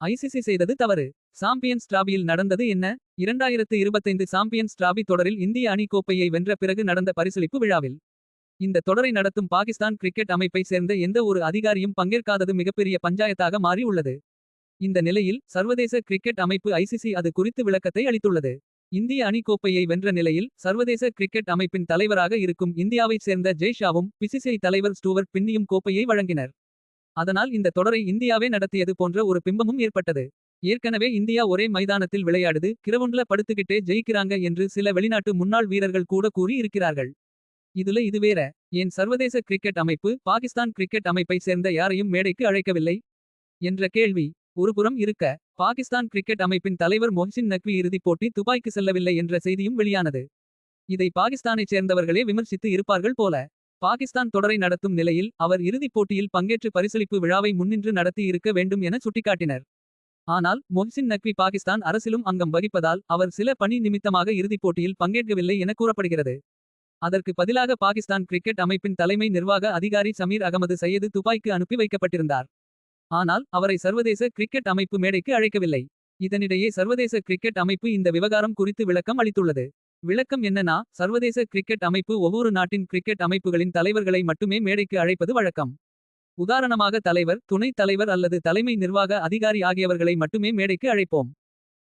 ICC செய்தது தவறு. Champions டிராபியில் நடந்தது என்ன? 2025 சாம்பியன்ஸ் டிராபி தொடரில் இந்திய அணி கோப்பையை வென்ற பிறகு நடந்த பரிசளிப்பு விழாவில். இந்த தொடரை நடத்தும் பாகிஸ்தான் கிரிக்கெட் அமைப்பை சேர்ந்த எந்த ஒரு அதிகாரியும் பங்கேற்காதது மிகப்பெரிய பஞ்சாயத்தாக மாறி உள்ளது. இந்த நிலையில் சர்வதேச கிரிக்கெட் அமைப்பு ஐசிசி அது குறித்து விளக்கத்தை அளித்துள்ளது. இந்திய அணி கோப்பையை வென்ற நிலையில் சர்வதேச கிரிக்கெட் அமைப்பின் தலைவராக இருக்கும் இந்தியாவைச் சேர்ந்த ஜெய் ஷாவும் பிசிசிஐ தலைவர் ஸ்டூவர்ட் பின்னியும் கோப்பையை வழங்கினர். அதனால் இந்த தொடரை இந்தியாவே நடத்தியது போன்ற ஒரு பிம்பமும் ஏற்பட்டது. ஏற்கனவே இந்தியா ஒரே மைதானத்தில் விளையாடுது, கிரவுண்ட்ல படுத்துக்கிட்டே ஜெயிக்கிறாங்க என்று சில வெளிநாட்டு முன்னாள் வீரர்கள் கூட கூறி இருக்கிறார்கள். இது வேற. ஏன் சர்வதேச கிரிக்கெட் அமைப்பு பாகிஸ்தான் கிரிக்கெட் அமைப்பை சேர்ந்த யாரையும் மேடைக்கு அழைக்கவில்லை என்ற கேள்வி ஒருபுறம் இருக்க, பாகிஸ்தான் கிரிக்கெட் அமைப்பின் தலைவர் மொஹ்சின் நக்வி இறுதிப் போட்டி துபாய்க்கு செல்லவில்லை என்ற செய்தியும் வெளியானது. இதை பாகிஸ்தானைச் சேர்ந்தவர்களே விமர்சித்து இருப்பார்கள் போல. பாகிஸ்தான் தொடரை நடத்தும் நிலையில் அவர் இறுதிப் போட்டியில் பங்கேற்று பரிசளிப்பு விழாவை முன்னின்று நடத்தி இருக்க வேண்டும் என சுட்டிக்காட்டினர். ஆனால் மொஹ்சின் நக்வி பாகிஸ்தான் அரசிலும் அங்கம் வகிப்பதால் அவர் சில பணி நிமித்தமாக இறுதிப் போட்டியில் பங்கேற்கவில்லை என கூறப்படுகிறது. அதற்கு பதிலாக பாகிஸ்தான் கிரிக்கெட் அமைப்பின் தலைமை நிர்வாக அதிகாரி சமீர் அகமது சையது துபாய்க்கு அனுப்பி வைக்கப்பட்டிருந்தார். ஆனால் அவரை சர்வதேச கிரிக்கெட் அமைப்பு மேடைக்கு அழைக்கவில்லை. இதனிடையே சர்வதேச கிரிக்கெட் அமைப்பு இந்த விவகாரம் குறித்து விளக்கம் அளித்துள்ளது. விளக்கம் என்னன்னா, சர்வதேச கிரிக்கெட் அமைப்பு ஒவ்வொரு நாட்டின் கிரிக்கெட் அமைப்புகளின் தலைவர்களை மட்டுமே மேடைக்கு அழைப்பது வழக்கம். உதாரணமாக தலைவர், துணைத் தலைவர் அல்லது தலைமை நிர்வாக அதிகாரி ஆகியவர்களை மட்டுமே மேடைக்கு அழைப்போம்.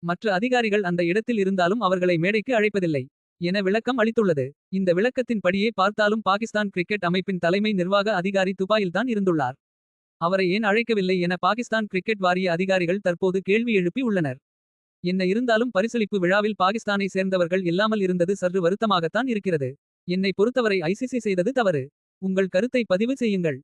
மற்ற அதிகாரிகள் அந்த இடத்தில் இருந்தாலும் அவர்களை மேடைக்கு அழைப்பதில்லை என விளக்கம் அளித்துள்ளது. இந்த விளக்கத்தின் படியே பார்த்தாலும் பாகிஸ்தான் கிரிக்கெட் அமைப்பின் தலைமை நிர்வாக அதிகாரி துபாயில்தான் இருந்துள்ளார். அவரை ஏன் அழைக்கவில்லை என பாகிஸ்தான் கிரிக்கெட் வாரிய அதிகாரிகள் தற்போது கேள்வி எழுப்பி உள்ளனர். என்ன இருந்தாலும் பரிசளிப்பு விழாவில் பாகிஸ்தானை சேர்ந்தவர்கள் இல்லாமல் இருந்தது சற்று வருத்தமாகத்தான் இருக்கிறது. என்னை பொறுத்தவரை ஐசிசி செய்தது தவறு. உங்கள் கருத்தை பதிவு செய்யுங்கள்.